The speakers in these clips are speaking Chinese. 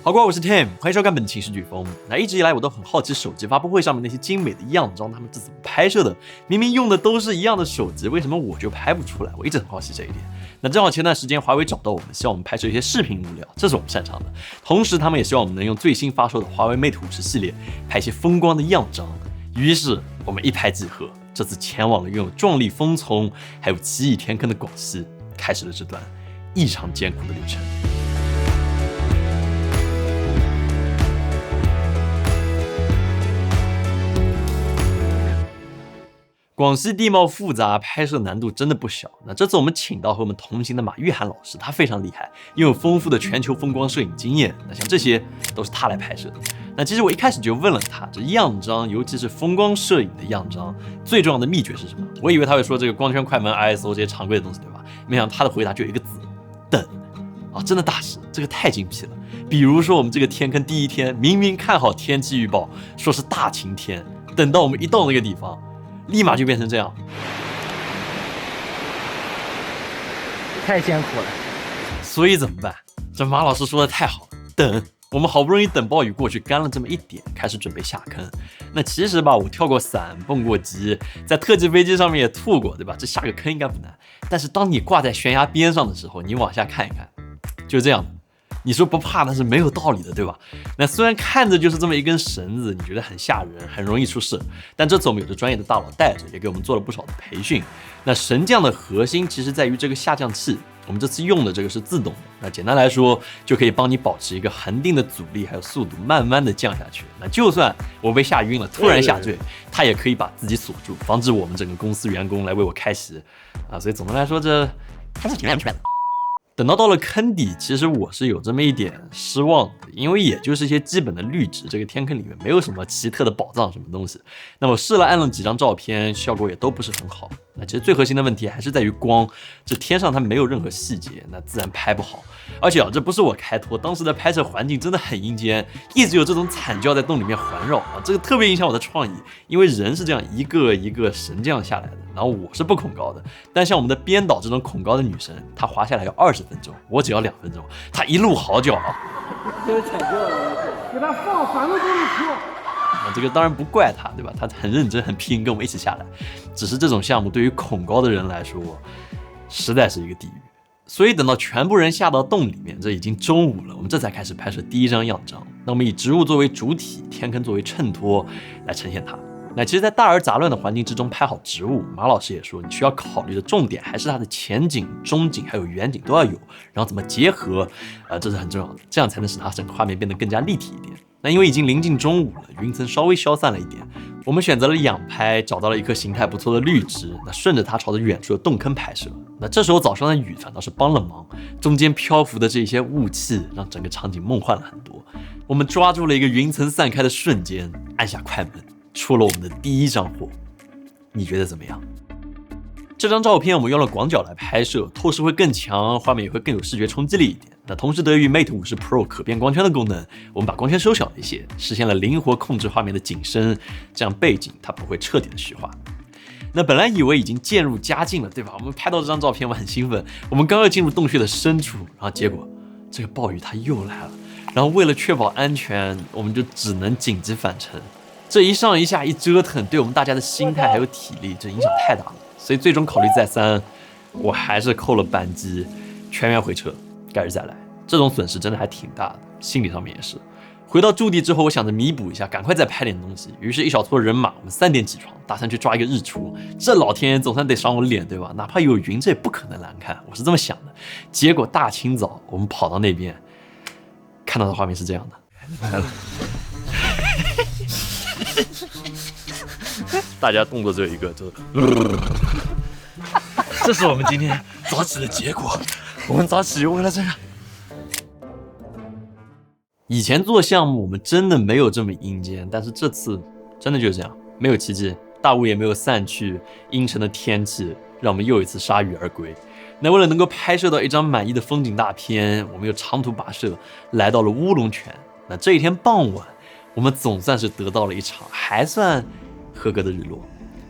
好，各位，我是 Tim， 欢迎收看本期视飓风。一直以来我都很好奇手机发布会上面那些精美的样张，他们是怎么拍摄的？明明用的都是一样的手机，为什么我就拍不出来？我一直很好奇这一点。正好前段时间华为找到我们，希望我们拍摄一些视频物料，这是我们擅长的。同时，他们也希望我们能用最新发售的华为 Mate 50系列拍一些风光的样张。于是我们一拍即合，这次前往了拥有壮丽风丛还有奇异天坑的广西，开始了这段异常艰苦的旅程。广西地貌复杂，拍摄难度真的不小。这次我们请到和我们同行的马玉涵老师，他非常厉害，拥有丰富的全球风光摄影经验。像这些都是他来拍摄的。其实我一开始就问了他，这样张，尤其是风光摄影的样张，最重要的秘诀是什么？我以为他会说这个光圈、快门、ISO 这些常规的东西，对吧？没想到他的回答就有一个字：等。真的大师，这个太精辟了。比如说我们这个天坑第一天，明明看好天气预报说是大晴天，等到我们一到那个地方，立马就变成这样，太艰苦了。所以怎么办？这马老师说的太好了，等。我们好不容易等暴雨过去，干了这么一点，开始准备下坑。其实吧，我跳过伞，蹦过极，在特技飞机上面也吐过，对吧？这下个坑应该不难。但是当你挂在悬崖边上的时候，你往下看一看，就是这样的。你说不怕那是没有道理的，对吧？虽然看着就是这么一根绳子，你觉得很吓人，很容易出事，但这次我们有着专业的大佬带着，也给我们做了不少的培训。绳降的核心其实在于这个下降器，我们这次用的这个是自动的。简单来说，就可以帮你保持一个恒定的阻力还有速度，慢慢的降下去。就算我被吓晕了，突然下坠，它也可以把自己锁住，防止我们整个公司员工来为我开席所以总的来说，这还是挺安全的。等到了坑底，其实我是有这么一点失望的，因为也就是一些基本的绿植，这个天坑里面没有什么奇特的宝藏什么东西。我试了按了几张照片，效果也都不是很好。其实最核心的问题还是在于光，这天上它没有任何细节，自然拍不好。而且这不是我开脱，当时的拍摄环境真的很阴间，一直有这种惨叫在洞里面环绕这个特别影响我的创意，因为人是这样一个一个神降下来的，然后我是不恐高的，但像我们的编导这种恐高的女生，她滑下来要20分钟，我只要2分钟，她一路嚎叫这个惨叫了，给她放反正都是错。这个当然不怪他，对吧？他很认真很拼，跟我们一起下来。只是这种项目对于恐高的人来说，实在是一个地狱。所以等到全部人下到洞里面，这已经中午了，我们这才开始拍摄第一张样张。我们以植物作为主体，天坑作为衬托来呈现它。其实在大而杂乱的环境之中拍好植物，马老师也说，你需要考虑的重点还是它的前景、中景还有远景都要有，然后怎么结合，这是很重要的，这样才能使它整个画面变得更加立体一点。因为已经临近中午了，云层稍微消散了一点，我们选择了仰拍，找到了一棵形态不错的绿植，顺着它朝着远处的洞坑拍摄。这时候早上的雨反倒是帮了忙，中间漂浮的这些雾气让整个场景梦幻了很多。我们抓住了一个云层散开的瞬间，按下快门，出了我们的第一张货。你觉得怎么样？这张照片我们用了广角来拍摄，透视会更强，画面也会更有视觉冲击力一点。同时得益于 Mate 50 Pro 可变光圈的功能，我们把光圈收小了一些，实现了灵活控制画面的景深，这样背景它不会彻底的虚化。本来以为已经渐入佳境了，对吧？我们拍到这张照片，我很兴奋。我们刚要进入洞穴的深处，然后结果这个暴雨它又来了。然后为了确保安全，我们就只能紧急返程。这一上一下一折腾，对我们大家的心态还有体力，这影响太大了。所以最终考虑再三，我还是扣了扳机，全员回撤，改日再来。这种损失真的还挺大的，心理上面也是。回到驻地之后，我想着弥补一下，赶快再拍点东西。于是，一小撮人马，我们3点起床，打算去抓一个日出。这老天爷总算得赏我脸，对吧？哪怕有云，这也不可能难看，我是这么想的。结果大清早，我们跑到那边，看到的画面是这样的。来了，大家动作只有一个，就是这是我们今天早起的结果。我们早起为了这个。以前做项目我们真的没有这么阴间，但是这次真的就是这样，没有奇迹，大雾也没有散去，阴沉的天气让我们又一次铩羽而归。为了能够拍摄到一张满意的风景大片，我们又长途跋涉来到了乌龙泉。这一天傍晚，我们总算是得到了一场还算合格的日落。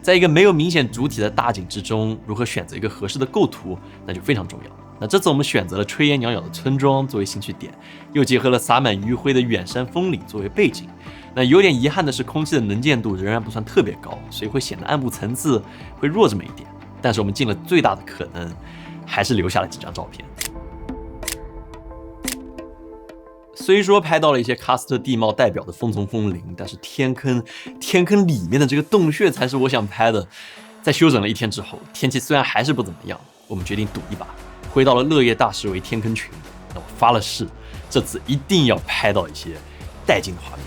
在一个没有明显主体的大景之中，如何选择一个合适的构图，那就非常重要。那这次我们选择了炊烟袅袅的村庄作为兴趣点，又结合了洒满余晖的远山峰岭作为背景。那有点遗憾的是，空气的能见度仍然不算特别高，所以会显得暗部层次会弱这么一点。但是我们尽了最大的可能，还是留下了几张照片。虽说拍到了一些喀斯特地貌代表的风丛风林，但是天坑里面的这个洞穴才是我想拍的。在休整了1天之后，天气虽然还是不怎么样，我们决定赌一把，回到了乐业大师为天坑群。那我发了誓，这次一定要拍到一些带劲的画面。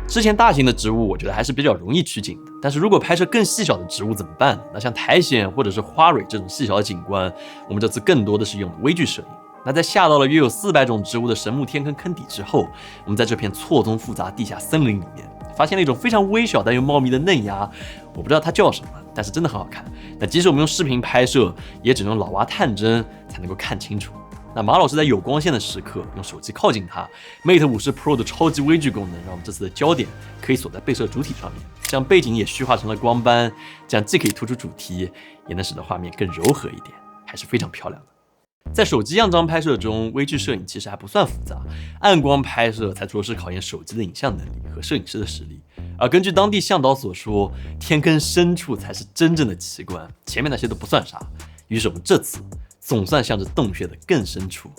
之前大型的植物我觉得还是比较容易取景的，但是如果拍摄更细小的植物怎么办呢？那像苔藓或者是花蕊这种细小的景观，我们这次更多的是用微距摄影。那在下到了约有400种植物的神木天坑坑底之后，我们在这片错综复杂地下森林里面发现了一种非常微小但又茂密的嫩芽，我不知道它叫什么，但是真的很好看。那即使我们用视频拍摄，也只能用老蛙探针才能够看清楚。那马老师在有光线的时刻用手机靠近它 ，Mate 50 Pro 的超级微距功能，让我们这次的焦点可以锁在被摄主体上面，这样背景也虚化成了光斑，这样既可以突出主题，也能使得画面更柔和一点，还是非常漂亮的。在手机样张拍摄中，微距摄影其实还不算复杂，暗光拍摄才着实考验手机的影像能力和摄影师的实力。而根据当地向导所说，天坑深处才是真正的奇观，前面那些都不算啥。于是我们这次总算向着洞穴的更深处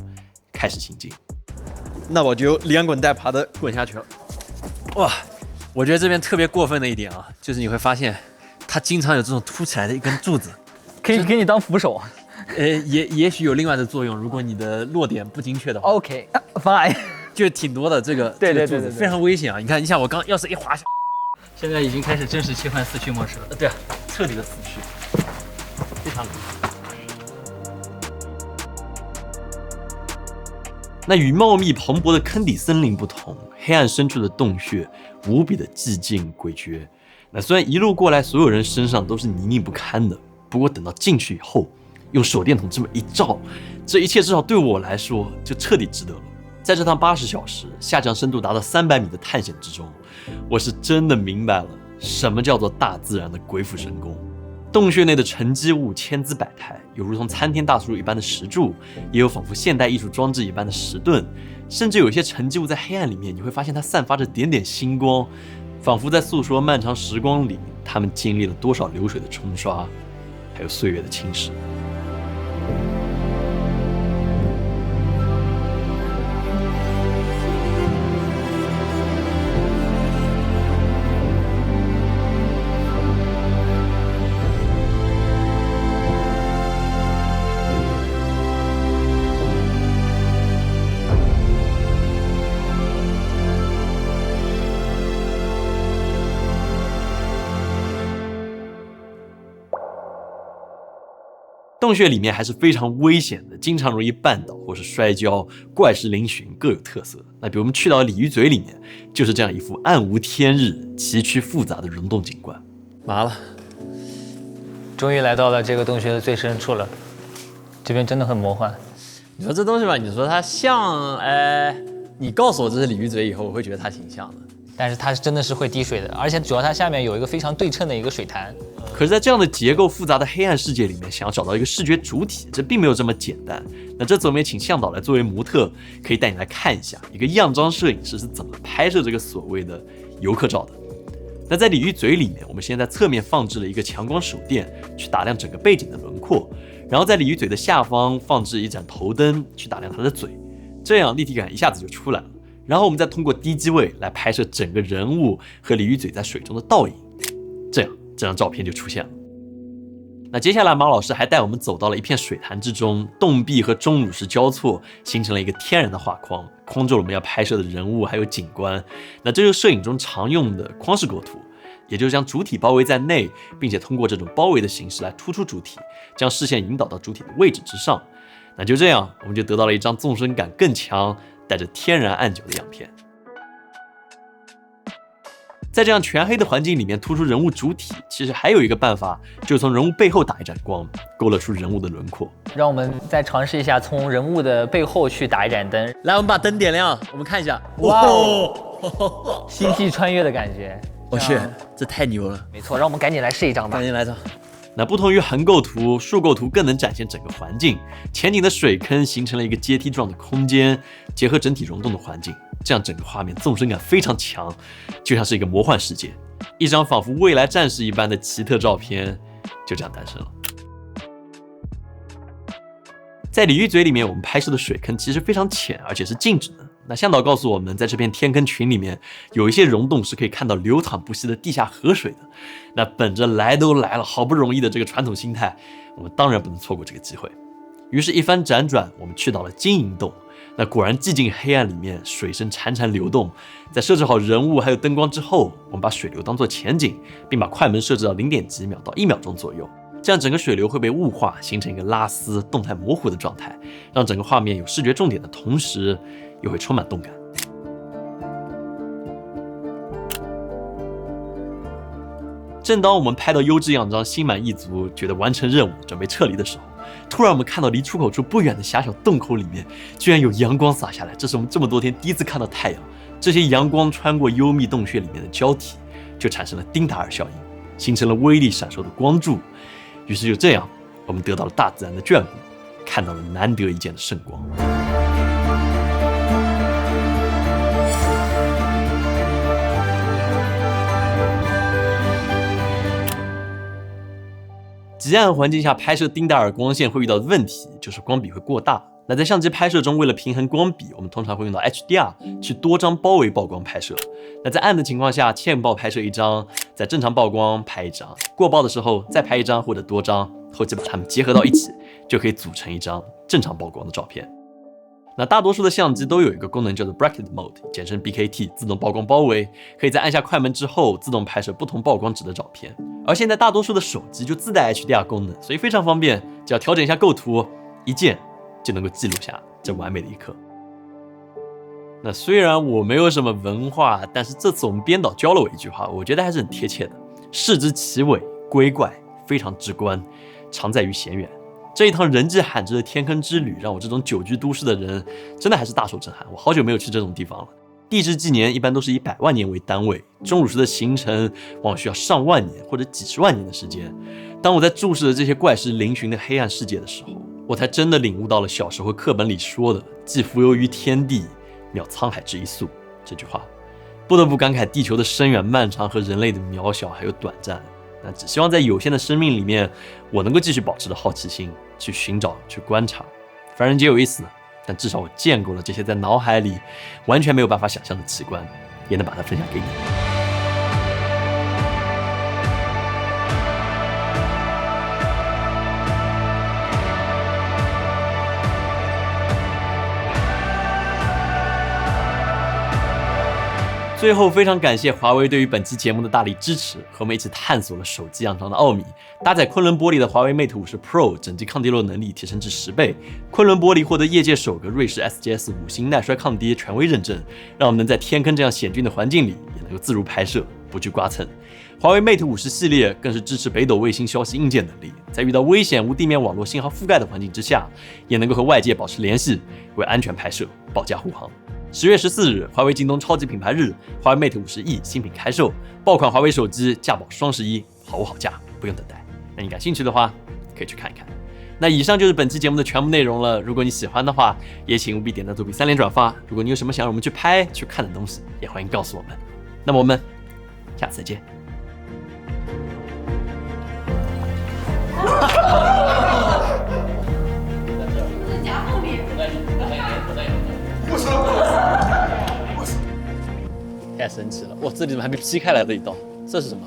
开始行进。那我就连滚带爬的滚下去了。哇，我觉得这边特别过分的一点啊，就是你会发现它经常有这种凸起来的一根柱子，可以给你当扶手。也许有另外的作用，如果你的落点不精确的话。OK， fine， 就挺多的这个对，非常危险啊！你看，我刚要是一滑下，现在已经开始正式切换4驱模式了。对啊，彻底的死去，非常厉害。那与茂密蓬勃的坑底森林不同，黑暗深处的洞穴无比的寂静诡谲。那虽然一路过来所有人身上都是泥泞不堪的，不过等到进去以后，用手电筒这么一照，这一切至少对我来说就彻底值得了。在这趟80小时下降深度达到300米的探险之中，我是真的明白了什么叫做大自然的鬼斧神工。洞穴内的沉积物千姿百态，有如同参天大树一般的石柱，也有仿佛现代艺术装置一般的石盾，甚至有一些沉积物在黑暗里面，你会发现它散发着点点星光，仿佛在诉说漫长时光里它们经历了多少流水的冲刷，还有岁月的侵蚀。洞穴里面还是非常危险的，经常容易绊倒或是摔跤，怪石嶙峋，各有特色。那比如我们去到鲤鱼嘴里面，就是这样一幅暗无天日、崎岖复杂的溶洞景观。麻了，终于来到了这个洞穴的最深处了，这边真的很魔幻。你说这东西吧，你说它像，你告诉我这是鲤鱼嘴以后，我会觉得它挺像的。但是它真的是会滴水的，而且主要它下面有一个非常对称的一个水潭。可是，在这样的结构复杂的黑暗世界里面，想要找到一个视觉主体，这并没有这么简单。那这次我们也请向导来作为模特，可以带你来看一下一个样张摄影师是怎么拍摄这个所谓的游客照的。那在鲤鱼嘴里面，我们先在侧面放置了一个强光手电，去打亮整个背景的轮廓，然后在鲤鱼嘴的下方放置一盏头灯，去打亮它的嘴，这样立体感一下子就出来了。然后我们再通过低机位来拍摄整个人物和鲤鱼嘴在水中的倒影，这样这张照片就出现了。那接下来马老师还带我们走到了一片水潭之中，洞壁和钟乳石交错，形成了一个天然的画框，框住了我们要拍摄的人物还有景观。那这就是摄影中常用的框式构图，也就是将主体包围在内，并且通过这种包围的形式来突出主体，将视线引导到主体的位置之上。那就这样，我们就得到了一张纵深感更强、带着天然暗角的样片。在这样全黑的环境里面突出人物主体，其实还有一个办法，就是从人物背后打一盏光，勾勒出人物的轮廓。让我们再尝试一下从人物的背后去打一盏灯。来，我们把灯点亮，我们看一下。哇哦，星际穿越的感觉。我去，这太牛了！没错，让我们赶紧来试一张吧。赶紧来张。那不同于横构图，竖构图更能展现整个环境。前景的水坑形成了一个阶梯状的空间，结合整体溶洞的环境，这样整个画面纵深感非常强，就像是一个魔幻世界。一张仿佛未来战士一般的奇特照片就这样诞生了。在鲤鱼嘴里面，我们拍摄的水坑其实非常浅，而且是静止的。那向导告诉我们，在这片天坑群里面，有一些溶洞是可以看到流淌不息的地下河水的。那本着来都来了，好不容易的这个传统心态，我们当然不能错过这个机会。于是，一番辗转，我们去到了金银洞。那果然寂静黑暗里面，水声潺潺流动。在设置好人物还有灯光之后，我们把水流当作前景，并把快门设置到0点几秒到1秒钟左右。这样整个水流会被雾化，形成一个拉丝、动态模糊的状态，让整个画面有视觉重点的同时，又会充满动感。正当我们拍到优质样张，心满意足，觉得完成任务，准备撤离的时候，突然我们看到离出口处不远的狭小洞口里面，居然有阳光洒下来。这是我们这么多天第一次看到太阳。这些阳光穿过幽密洞穴里面的胶体，就产生了丁达尔效应，形成了威力闪烁的光柱。于是就这样，我们得到了大自然的眷顾，看到了难得一见的圣光。极暗环境下拍摄丁达尔光线会遇到的问题，就是光比会过大。那在相机拍摄中，为了平衡光比，我们通常会用到 HDR 去多张包围曝光拍摄。那在暗的情况下，欠曝拍摄一张，在正常曝光拍一张，过曝的时候再拍一张或者多张，后期把它们结合到一起，就可以组成一张正常曝光的照片。那大多数的相机都有一个功能叫做 Bracket Mode， 简称 BKT， 自动曝光包围，可以在按下快门之后自动拍摄不同曝光值的照片。而现在大多数的手机就自带 HDR 功能，所以非常方便，只要调整一下构图，一键就能够记录下这完美的一刻。那虽然我没有什么文化，但是这次我们编导教了我一句话，我觉得还是很贴切的：视之其伟，归怪，非常直观，常在于显远。这一趟人迹罕至的天坑之旅，让我这种久居都市的人真的还是大受震撼。我好久没有去这种地方了。地质纪年一般都是以100万年为单位，钟乳石的形成往往需要上万年或者几十万年的时间。当我在注视着这些怪石嶙峋的黑暗世界的时候，我才真的领悟到了小时候课本里说的“既浮游于天地，渺沧海之一粟”这句话。不得不感慨地球的深远漫长和人类的渺小还有短暂。那只希望在有限的生命里面，我能够继续保持着好奇心，去寻找，去观察。凡人皆有一死，但至少我见过了这些在脑海里完全没有办法想象的奇观，也能把它分享给你。最后，非常感谢华为对于本期节目的大力支持，和我们一起探索了手机样张的奥秘。搭载昆仑玻璃的华为 Mate 50 Pro 整机抗跌落能力提升至10倍，昆仑玻璃获得业界首个瑞士 SGS 5星耐摔抗跌权威认证，让我们能在天坑这样险峻的环境里也能够自如拍摄，不惧刮蹭。华为 Mate 50系列更是支持北斗卫星消息硬件能力，在遇到危险无地面网络信号覆盖的环境之下，也能够和外界保持联系，为安全拍摄保驾护航。10月14日，华为京东超级品牌日，华为 Mate 50E 新品开售，爆款华为手机价保双11，好物好价，不用等待。那你感兴趣的话，可以去看一看。那以上就是本期节目的全部内容了。如果你喜欢的话，也请务必点赞、作弊、3连转发。如果你有什么想让我们去拍、去看的东西，也欢迎告诉我们。那么我们下次再见。夹后面。太神奇了！哇，这里怎么还没劈开来的一道？这是什么？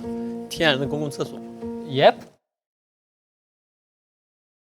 天然的公共厕所。Yep。